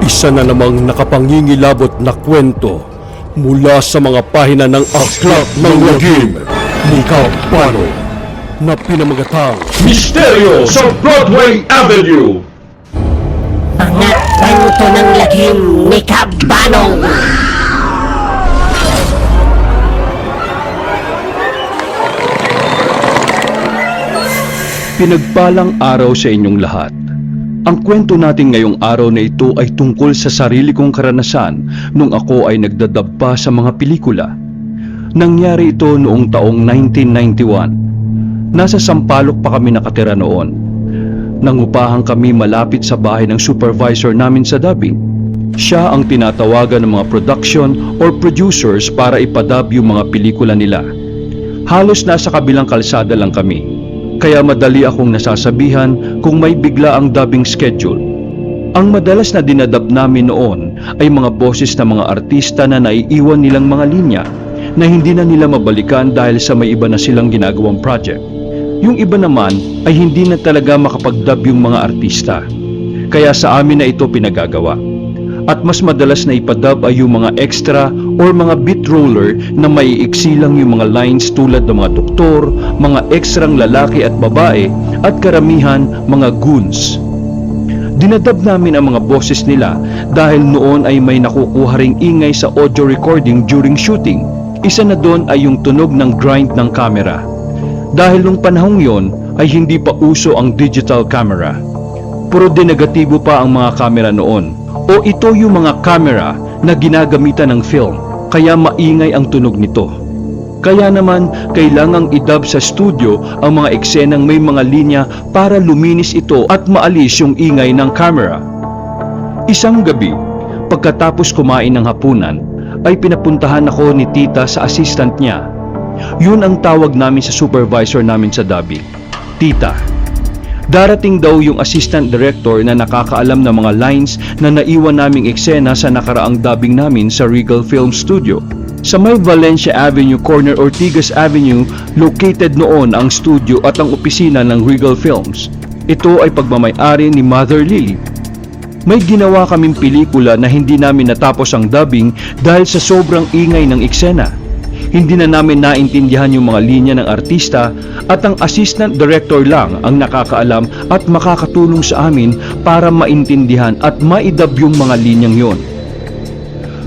Isa na namang nakapangingilabot na kwento mula sa mga pahina ng Aklat ng Lagim ni Kabano na pinamagatang Misteryo sa Broadway Avenue! Mga kwento ng lagim ni Kabano. Pinagpalang araw sa inyong lahat. Ang kwento natin ngayong araw na ito ay tungkol sa sarili kong karanasan nung ako ay nagdadub pa sa mga pelikula. Nangyari ito noong taong 1991. Nasa Sampaloc pa kami nakatira noon. Nangupahan kami malapit sa bahay ng supervisor namin sa dubbing. Siya ang tinatawagan ng mga production or producers para ipadub yung mga pelikula nila. Halos nasa kabilang kalsada lang kami. Kaya madali akong nasasabihan kung may bigla ang dubbing schedule. Ang madalas na dinadub namin noon ay mga boses ng mga artista na naiiwan nilang mga linya na hindi na nila mabalikan dahil sa may iba na silang ginagawang project. Yung iba naman ay hindi na talaga makapag-dub yung mga artista. Kaya sa amin na ito pinagagawa. At mas madalas na ipadub ay yung mga extra or mga beat roller na maiiksi lang yung mga lines tulad ng mga doktor, mga ekstrang lalaki at babae at karamihan mga goons. Dinadub namin ang mga boses nila dahil noon ay may nakukuha ring ingay sa audio recording during shooting. Isa na doon ay yung tunog ng grind ng camera. Dahil nung panahong yon ay hindi pa uso ang digital camera. Puro denegatibo pa ang mga camera noon. O ito yung mga camera na ginagamitan ng film, kaya maingay ang tunog nito. Kaya naman, kailangang idub sa studio ang mga eksenang may mga linya para luminis ito at maalis yung ingay ng camera. Isang gabi, pagkatapos kumain ng hapunan, ay pinapuntahan ako ni tita sa assistant niya. Yun ang tawag namin sa supervisor namin sa dubbing, tita. Darating daw yung assistant director na nakakaalam ng mga lines na naiwan naming eksena sa nakaraang dubbing namin sa Regal Film Studio. Sa may Valencia Avenue, corner Ortigas Avenue, located noon ang studio at ang opisina ng Regal Films. Ito ay pagmamay-ari ni Mother Lily. May ginawa kaming pelikula na hindi namin natapos ang dubbing dahil sa sobrang ingay ng eksena. Hindi na namin naintindihan yung mga linya ng artista at ang assistant director lang ang nakakaalam at makakatulong sa amin para maintindihan at maidub yung mga linyang yon.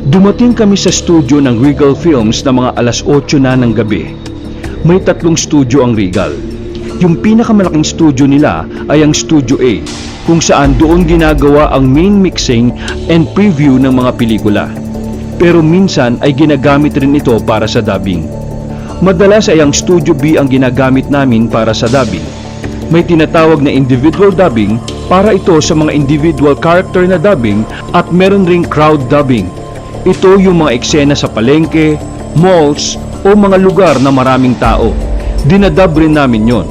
Dumating kami sa studio ng Regal Films na mga alas 8 na ng gabi. May 3 studio ang Regal. Yung pinakamalaking studio nila ay ang Studio A, kung saan doon ginagawa ang main mixing and preview ng mga pelikula. Pero minsan ay ginagamit rin ito para sa dubbing. Madalas ay ang Studio B ang ginagamit namin para sa dubbing. May tinatawag na individual dubbing para ito sa mga individual character na dubbing at meron ring crowd dubbing. Ito yung mga eksena sa palengke, malls o mga lugar na maraming tao. Dinadub rin namin yon.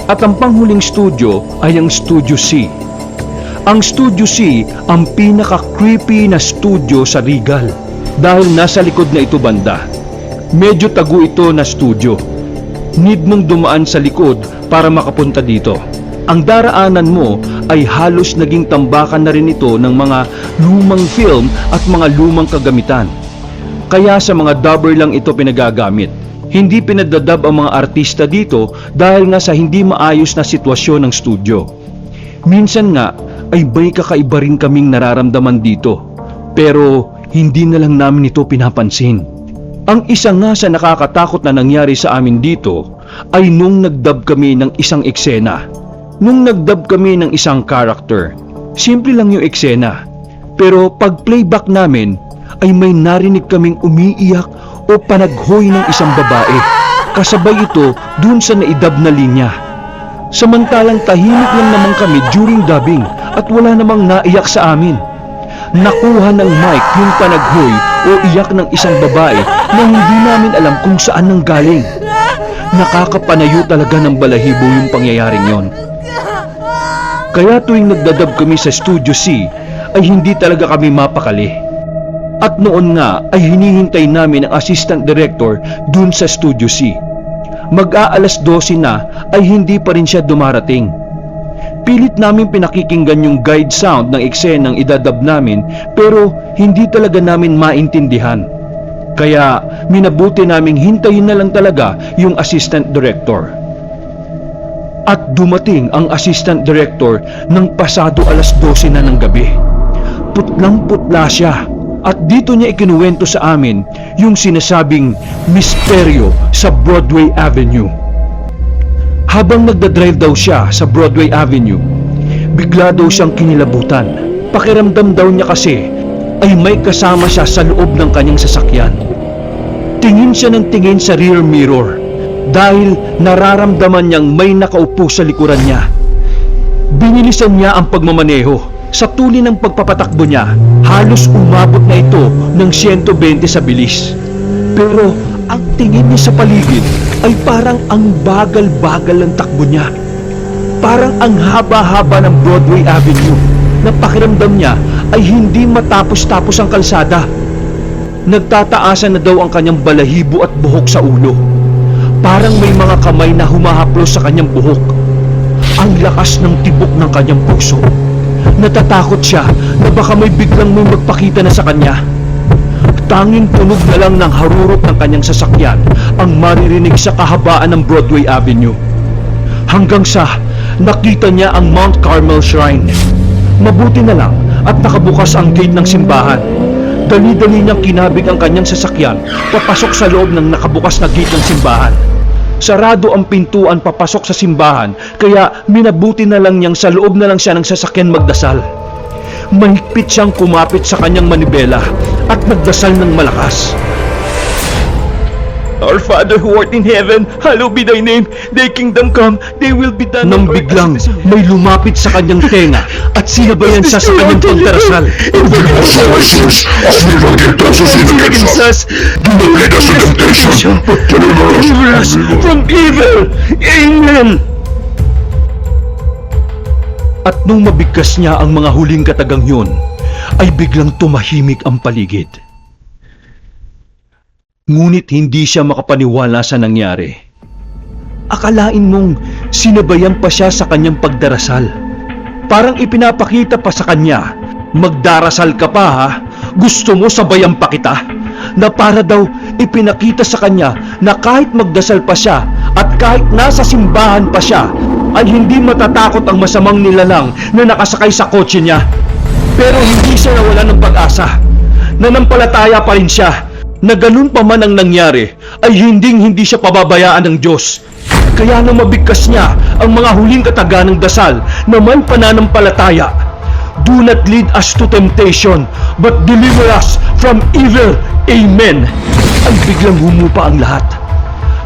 At ang panghuling studio ay ang Studio C. Ang Studio C ang pinaka-creepy na studio sa Regal dahil nasa likod na ito banda. Medyo tago ito na studio. Need mong dumaan sa likod para makapunta dito. Ang daraanan mo ay halos naging tambakan na rin ito ng mga lumang film at mga lumang kagamitan. Kaya sa mga dubber lang ito pinagagamit. Hindi pinadadub ang mga artista dito dahil nga sa hindi maayos na sitwasyon ng studio. Minsan nga ay may kakaiba rin kaming nararamdaman dito, pero hindi na lang namin ito pinapansin. Ang isa nga sa nakakatakot na nangyari sa amin dito ay nung nagdub kami ng isang eksena. Nung nagdub kami ng isang character, simple lang yung eksena. Pero pag playback namin ay may narinig kaming umiiyak o panaghoy ng isang babae. Kasabay ito dun sa naidub na linya. Samantalang tahimik lang naman kami during dubbing at wala namang naiyak sa amin. Nakuha ng mic yung panaghoy o iyak ng isang babae na hindi namin alam kung saan nanggaling. Nakakapanayo talaga ng balahibo yung pangyayaring yon. Kaya tuwing nagdadub kami sa Studio C ay hindi talaga kami mapakali. At noon nga ay hinihintay namin ang assistant director dun sa Studio C. Mag-aalas 12 na ay hindi pa rin siya dumarating. Pilit namin pinakikinggan yung guide sound ng eksenang idadub namin pero hindi talaga namin maintindihan. Kaya minabuti naming hintayin na lang talaga yung assistant director. At dumating ang assistant director ng pasado 12:00 na ng gabi. Putlang-putla siya at dito niya ikinuwento sa amin yung sinasabing misteryo sa Broadway Avenue. Habang nagdadrive daw siya sa Broadway Avenue, bigla daw siyang kinilabutan. Pakiramdam daw niya kasi ay may kasama siya sa loob ng kanyang sasakyan. Tingin siya ng tingin sa rear mirror dahil nararamdaman niyang may nakaupo sa likuran niya. Binilisan niya ang pagmamaneho. Sa tuli ng pagpapatakbo niya, halos umabot na ito ng 120 sa bilis. Pero ang tingin niya sa paligid ay parang ang bagal-bagal ng takbo niya. Parang ang haba-haba ng Broadway Avenue na pakiramdam niya ay hindi matapos-tapos ang kalsada. Nagtataasan na daw ang kanyang balahibo at buhok sa ulo. Parang may mga kamay na humahaplos sa kanyang buhok. Ang lakas ng tibok ng kanyang puso. Natatakot siya na baka may biglang may magpakita na sa kanya. Tanging tunog na lang ng harurot ng kanyang sasakyan ang maririnig sa kahabaan ng Broadway Avenue. Hanggang sa nakita niya ang Mount Carmel Shrine. Mabuti na lang at nakabukas ang gate ng simbahan. Dali-dali niyang kinabig ang kanyang sasakyan papasok sa loob ng nakabukas na gate ng simbahan. Sarado ang pintuan papasok sa simbahan kaya minabuti na lang niyang sa loob na lang siya ng sasakyan magdasal. Mahigpit siyang kumapit sa kanyang manibela at nagdasal ng malakas. Our Father who art in heaven, hallowed be thy name. Thy kingdom come, thy will be done. Nang biglang may lumapit sa kanyang tenga at sinabayan siya sa kanyang pagdarasal. Deliver us from evil. Amen. At nung mabigkas niya ang mga huling katagang yun, ay biglang tumahimik ang paligid. Ngunit hindi siya makapaniwala sa nangyari. Akalain mong sinabayan pa siya sa kanyang pagdarasal. Parang ipinapakita pa sa kanya, magdarasal ka pa ha? Gusto mo sabayan pa kita? Na para daw ipinakita sa kanya na kahit magdasal pa siya at kahit nasa simbahan pa siya, ay hindi matatakot ang masamang nilalang na nakasakay sa kotse niya. Pero hindi siya nawala ng pag-asa. Nanampalataya pa rin siya na ganun pa man ang nangyari ay hindi siya pababayaan ng Diyos. Kaya nang mabigkas niya ang mga huling kataga ng dasal na may pananampalataya, do not lead us to temptation, but deliver us from evil. Amen. Ay biglang humupa ang lahat.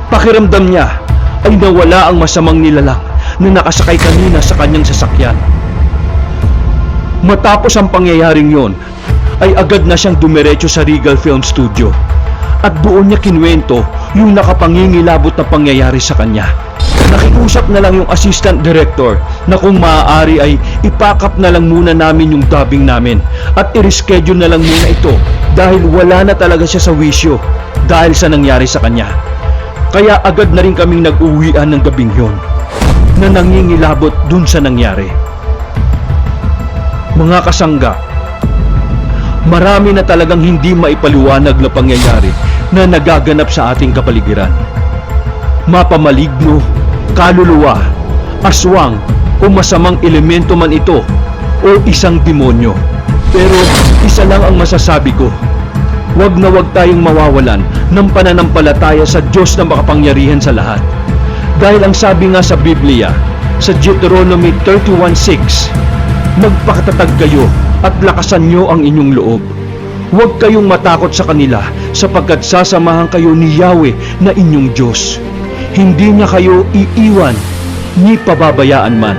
Pakiramdam niya ay nawala ang masamang nilalang na nakasakay kanina sa kanyang sasakyan. Matapos ang pangyayaring yon, ay agad na siyang dumiretso sa Regal Film Studio at doon niya kinuwento yung nakapangingilabot na pangyayari sa kanya. Nakiusap na lang yung assistant director na kung maaari ay ipakap na lang muna namin yung dubbing namin at i-reschedule na lang muna ito dahil wala na talaga siya sa wisyo dahil sa nangyari sa kanya. Kaya agad na rin kaming nag-uwian ng gabing yon na nangingilabot dun sa nangyari. Mga kasangga, marami na talagang hindi maipaliwanag na pangyayari na nagaganap sa ating kapaligiran. Mapamaligno, kaluluwa, aswang o masamang elemento man ito o isang demonyo. Pero isa lang ang masasabi ko, wag na wag tayong mawawalan ng pananampalataya sa Diyos na makapangyarihan sa lahat. Dahil ang sabi nga sa Biblia, sa Deuteronomy 31:6, magpakatatag kayo at lakasan nyo ang inyong loob. Huwag kayong matakot sa kanila sapagkat sasamahan kayo ni Yahweh na inyong Diyos. Hindi niya kayo iiwan ni pababayaan man.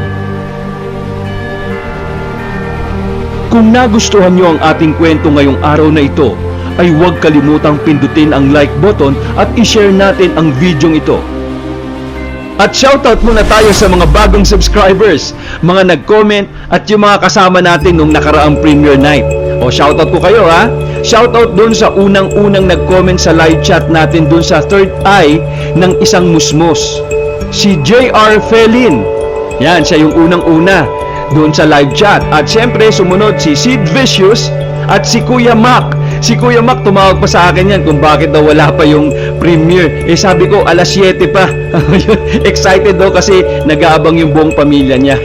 Kung nagustuhan nyo ang ating kwento ngayong araw na ito, ay huwag kalimutang pindutin ang like button at i-share natin ang video ito. At shoutout muna tayo sa mga bagong subscribers, mga nag-comment at yung mga kasama natin nung nakaraang premiere night. O shoutout ko kayo ha. Shoutout dun sa unang-unang nag-comment sa live chat natin dun sa third eye ng isang musmos. Si JR Felin, Yan, siya yung unang-una doon sa live chat. At syempre, sumunod si Sid Vicious at si Kuya Mac. Si Kuya Mac tumawag pa sa akin yan kung bakit daw wala pa yung premiere. Eh sabi ko, alas 7 pa. Excited daw kasi nag-aabang yung buong pamilya niya.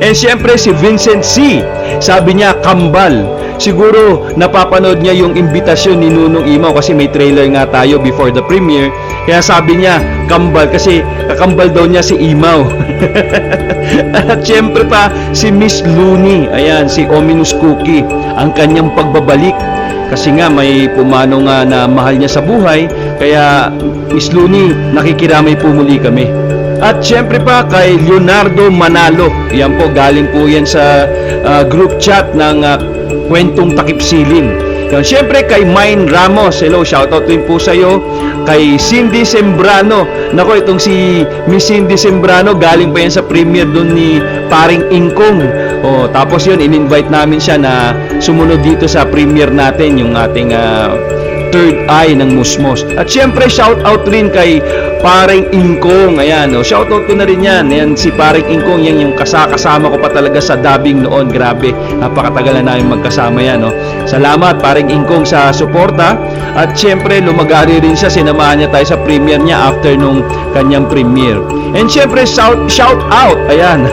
And syempre si Vincent C. Sabi niya, kambal. Siguro napapanood niya yung imbitasyon ni Nunong Imaw kasi may trailer nga tayo before the premiere. Kaya sabi niya, kambal kasi kakambal daw niya si Imaw. At syempre pa si Miss Looney. Ayan, si Ominous Cookie. Ang kanyang pagbabalik. Kasi nga may pumano nga na mahal niya sa buhay. Kaya Miss Looney, nakikiramay po muli kami. At syempre pa kay Leonardo Manalo. Yan po, galing po yan sa group chat ng Kwentong Takip Silim. Yan, syempre kay Mine Ramos. Hello, shoutout din po sa iyo. Kay Cindy Sembrano. Nako, itong si Miss Cindy Sembrano, galing pa yan sa premiere doon ni Paring Ingkong. Oh, tapos yun, in-invite namin siya na sumunod dito sa premiere natin, yung ating Third Eye ng Musmos. At syempre, shoutout rin kay Paring Ingkong. Ayan, oh, shoutout ko na rin yan. Ayan, si Paring Ingkong, yan yung kasama ko pa talaga sa dubbing noon. Grabe, napakatagal na namin magkasama yan. Oh. Salamat, Paring Ingkong, sa suporta. At syempre, lumagari rin siya. Sinamahan niya tayo sa premiere niya after nung kanyang premiere. And syempre, shout out. Ayan,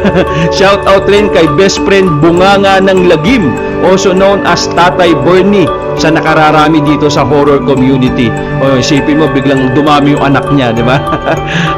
shout out rin kay best friend Bunganga ng Lagim, also known as Tatay Bernie, sa nakararami dito sa horror community. O, isipin mo, biglang dumami yung anak niya, di ba?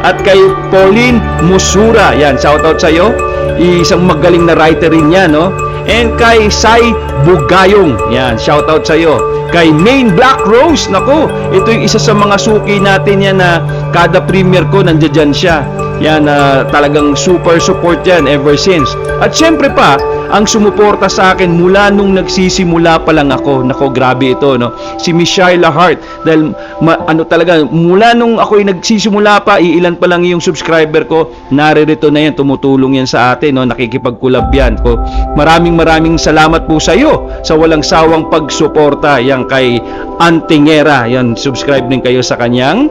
At kay Pauline Musura, yan, shoutout sa iyo. Isang magaling na writer rin yan, no? And kay Sai Bugayong, yan, shoutout sa iyo. Kay Main Black Rose, nako, ito yung isa sa mga suki natin yan na kada premiere ko, nandiyan siya. Yan, talagang super support yan ever since. At syempre pa, ang sumuporta sa akin mula nung nagsisimula pa lang ako. Nako, grabe ito, no? Si Miss Shyla Hart. Dahil, talaga, mula nung ako'y nagsisimula pa, iilan pa lang yung subscriber ko, naririto na yan, tumutulong yan sa atin, no? Nakikipagkulab yan. Ko, maraming salamat po sa iyo sa walang sawang pagsuporta. Yan kay Antingera. Yan, subscribe din kayo sa kanyang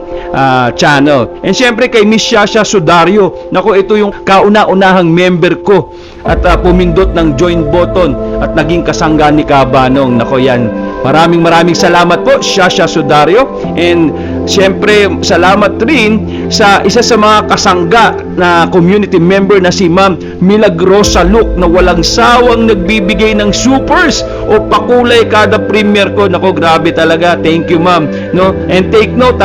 channel. And syempre kay Miss Shasha Sudario. Nako, ito yung kauna-unahang member ko at pumindot ng join button at naging kasangga ni Kabanong. Nako, yan. Maraming salamat po, Shasha Sudario. And syempre, salamat rin sa isa sa mga kasangga na community member na si Ma'am Milagrosa Luke na walang sawang nagbibigay ng supers o pakulay kada premiere ko. Nako, grabe talaga. Thank you, Ma'am. No? And take note,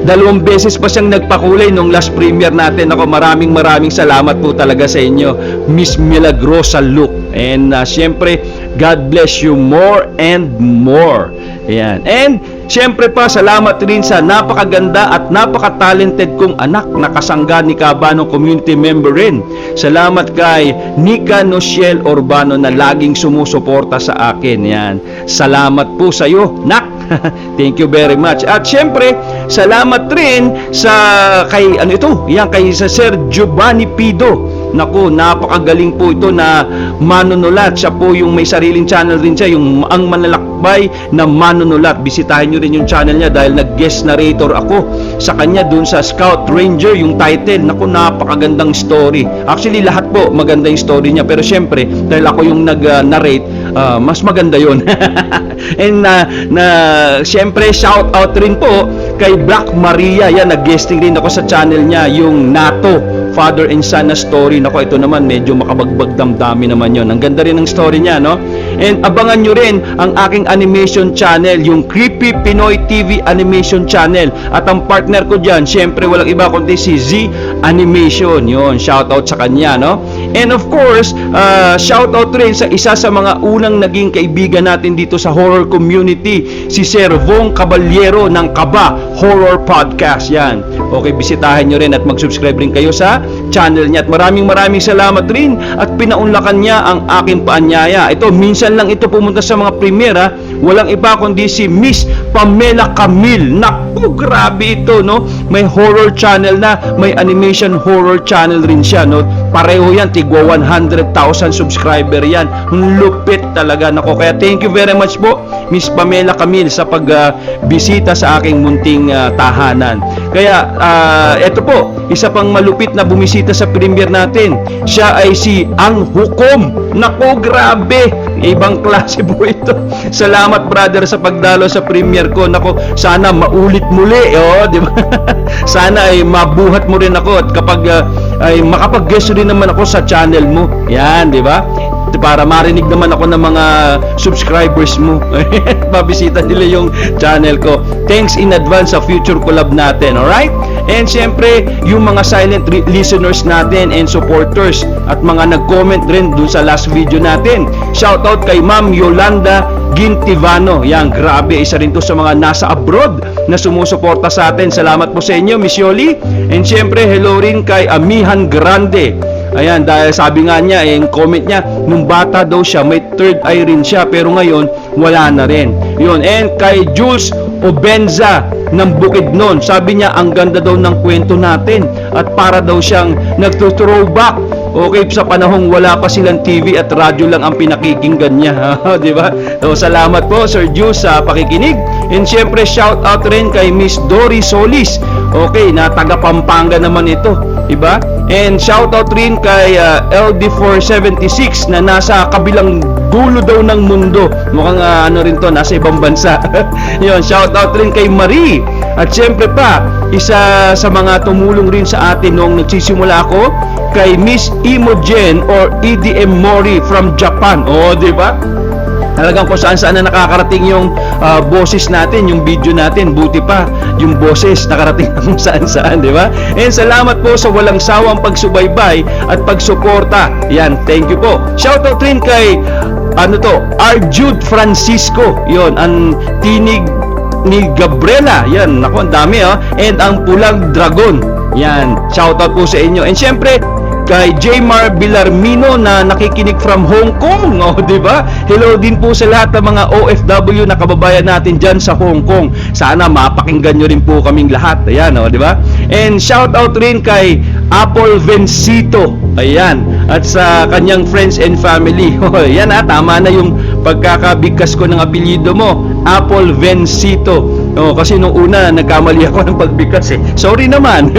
2 beses pa siyang nagpakulay nung last premiere natin. Ako, maraming salamat po talaga sa inyo, Miss Milagrosa Luke. And syempre, God bless you more and more. Ayan. And syempre pa, salamat rin sa napakaganda at napaka-talented kong anak na kasangga ni Kabanong community member rin. Salamat kay Nika Nociel Urbano na laging sumusuporta sa akin. Yan. Salamat po sa iyo, Nak. Thank you very much. At syempre, salamat rin sa kay sa Sir Giovanni Pido. Naku, napakagaling po ito na manunulat. Siya po yung may sariling channel rin siya, yung Ang Manlalakbay na Manunulat. Bisitahin nyo rin yung channel niya dahil nag-guest narrator ako sa kanya dun sa Scout Ranger, yung title. Naku, napakagandang story. Actually, lahat po maganda yung story niya. Pero syempre, dahil ako yung nag-narrate, mas maganda yon. And syempre, shout out rin po kay Black Maria. Yan, nag-guesting rin ako sa channel niya, yung NATO, Father and Son na story. Nako, ito naman medyo makabagbag damdami naman yon. Ang ganda rin ng story niya, no? And abangan nyo rin ang aking animation channel, yung Creepy Pinoy TV Animation Channel. At ang partner ko dyan, syempre walang iba kundi si Z Animation. Yon, shoutout sa kanya, no? And of course, shoutout rin sa isa sa mga unang naging kaibigan natin dito sa horror community, si Sir Vong Caballero ng Kaba Horror Podcast. Yan. Okay, bisitahin nyo rin at mag-subscribe rin kayo sa channel niya. At maraming salamat rin at pinaunlakan niya ang aking paanyaya. Ito, minsan lang ito pumunta sa mga premiere. Walang iba kundi si Miss Pamela Camille. Naku, grabe ito, no? May horror channel na, may animation horror channel rin siya, no? pareho yan, tigwa 100,000 subscriber yan. Lupit talaga. Nako, kaya thank you very much po, Miss Pamela Camille, sa pagbisita sa aking munting tahanan. Kaya, eto po, isa pang malupit na bumisita sa premiere natin. Siya ay si Ang Hukom. Nako, grabe. Ibang klase po ito. Salamat, brother, sa pagdalo sa premiere ko. Nako, sana maulit muli. Oh, di ba? Sana ay mabuhat mo rin ako at kapag ay makapag-guest rin naman ako sa channel mo. Yan, di ba? Para marinig naman ako ng mga subscribers mo. Mabisita nila yung channel ko. Thanks in advance sa future collab natin, alright? And syempre, yung mga silent listeners natin and supporters at mga nag-comment rin dun sa last video natin. Shoutout kay Ma'am Yolanda Gintivano. Yan, grabe, isa rin to sa mga nasa abroad na sumusuporta sa atin. Salamat po sa inyo, Miss Yoli. And syempre, hello rin kay Amihan Grande. Ayan, dahil sabi nga niya, yung comment niya, nung bata daw siya, may third eye rin siya, pero ngayon, wala na rin. Yun, and kay Jules Obenza ng Bukidnon, sabi niya, ang ganda daw ng kwento natin, at para daw siyang nagtuthrowback. Okay, sa panahong wala pa silang TV at radyo lang ang pinakikinggan niya. Di ba? So, salamat po, Sir Jules, sa pakikinig. And syempre, shout out rin kay Miss Dory Solis. Okay, na taga Pampanga naman ito. Diba? And shoutout rin kay LD476 na nasa kabilang dulo daw ng mundo. Mukhang ano rin to, nasa ibang bansa. Yun, shoutout rin kay Marie. At syempre pa, isa sa mga tumulong rin sa atin nung nagsisimula ako, kay Miss Imogen or EDM Mori from Japan. Oh, di ba? Talagang kung saan-saan na nakakarating yung boses natin, yung video natin, buti pa yung boses nakarating na kung saan-saan, di ba? And salamat po sa walang sawang pagsubaybay at pagsuporta. Yan, thank you po. Shoutout rin kay Arjude Francisco. Yon, ang tinig ni Gabriela. Yan, naku, ang dami and ang Pulang Dragon. Yan, shoutout po sa inyo. And syempre, kay Jmar Villarmino na nakikinig from Hong Kong, di ba? Hello din po sa lahat ng mga OFW na kababayan natin dyan sa Hong Kong. Sana mapakinggan nyo rin po kaming lahat. Ayan, di ba? And shout out rin kay Apple Vencito. Ayan. At sa kanyang friends and family. Yan tama na yung pagkakabigkas ko ng apelyido mo. Apple Vencito. Kasi nung una, nagkamali ako ng pagbigkas Sorry naman.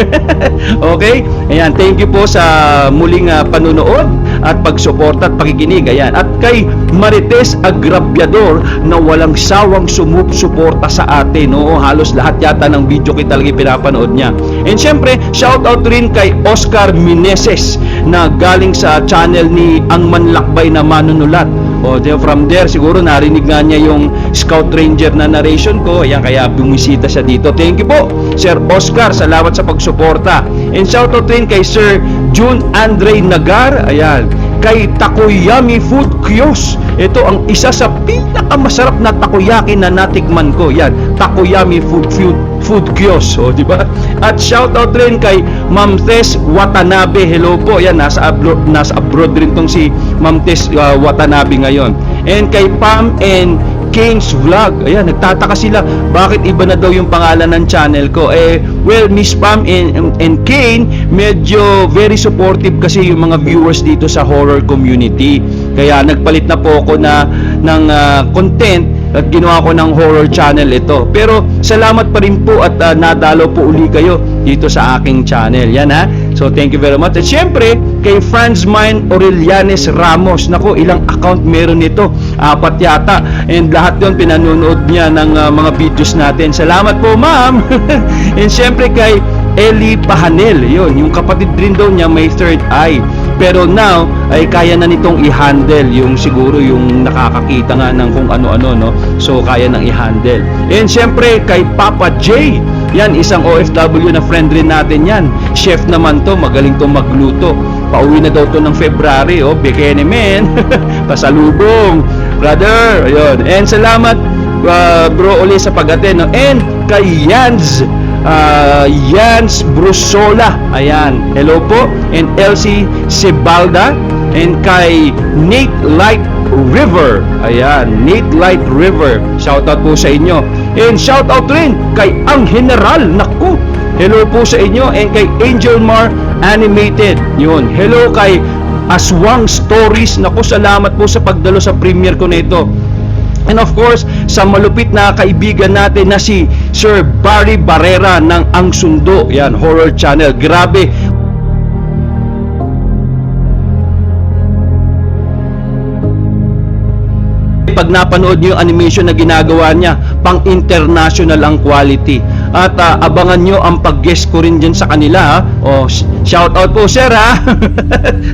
Okay? Ayan, thank you po sa muling panunood at pagsuporta at pakikinig. Ayan. At kay Marites Agrabiador na walang sawang sumusuporta sa atin. Halos lahat yata ng video ko talaga pinapanood niya. And syempre, shout out rin kay Oscar Mineses na galing sa channel ni Ang Manlakbay na Manunulat. From there, siguro narinig nga niya yung Scout Ranger na narration ko. Ayan, kaya bumisita siya dito. Thank you po, Sir Oscar. Salamat sa pagsuporta. And shoutout rin kay Sir June Andre Nagar. Ayan. Kay Takoyami Food Kiosk. Ito ang isa sa pinakamasarap na takoyaki na natikman ko. Yan, Takoyami Food Kiosk. Di ba? At shoutout rin kay Ma'am Tess Watanabe. Hello po. Yan, nasa abroad rin tong si Ma'am Tess Watanabe ngayon. And kay Pam and Kane's Vlog. Ayan, nagtataka sila bakit iba na daw yung pangalan ng channel ko. Well, Miss Pam and Kane, medyo very supportive kasi yung mga viewers dito sa horror community. Kaya nagpalit na po ako ng content at ginawa ko ng horror channel ito. Pero salamat pa rin po at nadalo po uli kayo dito sa aking channel. Yan So thank you very much. At syempre, kay Franz Mine Aurelianes Ramos. Nako, ilang account meron nito? 4 yata. And lahat yun pinanonood niya ng mga videos natin. Salamat po, ma'am. And syempre kay Eli Pahanel. Yun, yung kapatid rin daw niya may third eye. Pero now, ay kaya na nitong i-handle yung siguro yung nakakakita nga ng kung ano-ano, no? So, kaya nang i-handle. And syempre, kay Papa J. Yan, isang OFW na friend rin natin yan. Chef naman to, magaling to magluto. Pauwi na daw to ng February, bikini men. Pasalubong, brother. Ayun. And salamat, bro, uli sa pag-attend. No? And kay Jans Brusola. Ayan. Hello po. And Elsie Sebalda. And kay Nate Light River. Ayan. Nate Light River. Shoutout po sa inyo. And shoutout rin kay Ang General. Naku. Hello po sa inyo. And kay Angel Mar Animated. Yun. Hello kay Aswang Stories. Naku, salamat po sa pagdalo sa premiere ko nito. And of course, sa malupit na kaibigan natin na si Sir Barry Barrera ng Ang Sundo. Yan, horror channel. Grabe. Pag napanood niyo yung animation na ginagawa niya, pang-international ang quality. At abangan nyo ang pag-guest ko rin dyan sa kanila. Shout out po sir ha.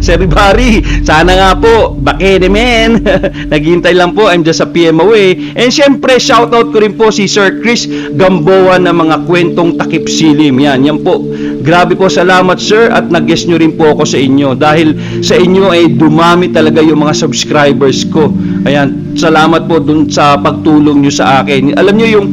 Sir Barry, sana nga po, bakit men. Naghihintay lang po, I'm just a PM away. And syempre, shout out ko rin po si Sir Chris Gamboa ng mga kwentong takip silim. Yan po. Grabe po, salamat sir, at nag-guest nyo rin po ako sa inyo. Dahil sa inyo ay dumami talaga yung mga subscribers ko. Ayan, salamat po dun sa pagtulong nyo sa akin. Alam nyo yung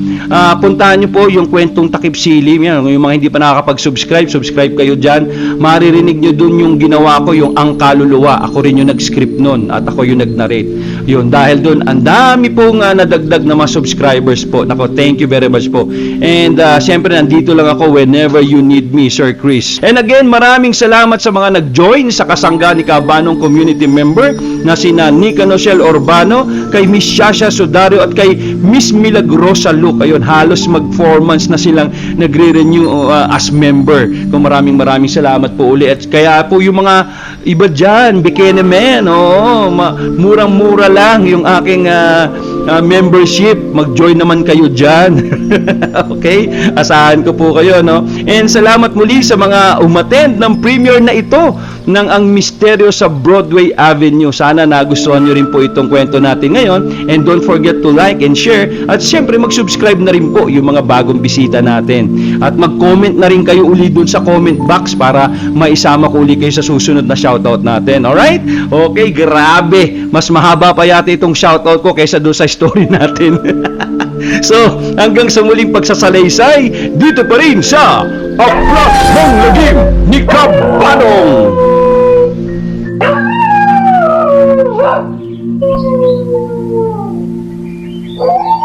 puntahan nyo po yung kwentong takip silim. Yan, yung mga hindi pa nakakapag-subscribe, subscribe kayo dyan. Maririnig nyo dun yung ginawa ko, yung Ang Kaluluwa. Ako rin yung nag-script nun at ako yung nag-narrate. Yun, dahil dun, ang dami pong nadagdag na mga subscribers po. Nako, thank you very much po. And syempre, nandito lang ako whenever you need me, Sir Chris. And again, maraming salamat sa mga nag-join sa kasangga ni Kabanong community member na sina Nika Nochel Urbano, kay Miss Shasha Sudario at kay Miss Milagrosa Luke. Ayun, halos mag-4 months na silang nagre-renew as member. Kung maraming salamat po uli. At kaya po yung mga iba dyan, bikini men, murang-mura lang yung aking membership. Mag-join naman kayo dyan. Okay? Asahan ko po kayo, no? And salamat muli sa mga umattend ng premiere na ito ng Ang Misteryo sa Broadway Avenue. Sana nagustuhan nyo rin po itong kwento natin ngayon. And don't forget to like and share. At syempre, mag-subscribe na rin po yung mga bagong bisita natin. At mag-comment na rin kayo uli dun sa comment box para maisama ko uli kayo sa susunod na shoutout natin. Alright? Okay, grabe. Mas mahaba pa yata itong shoutout ko kaysa dun sa story natin. So, hanggang sa muling pagsasalaysay, dito pa rin sa Aklat ng Lagim ni Kabanong. Oh!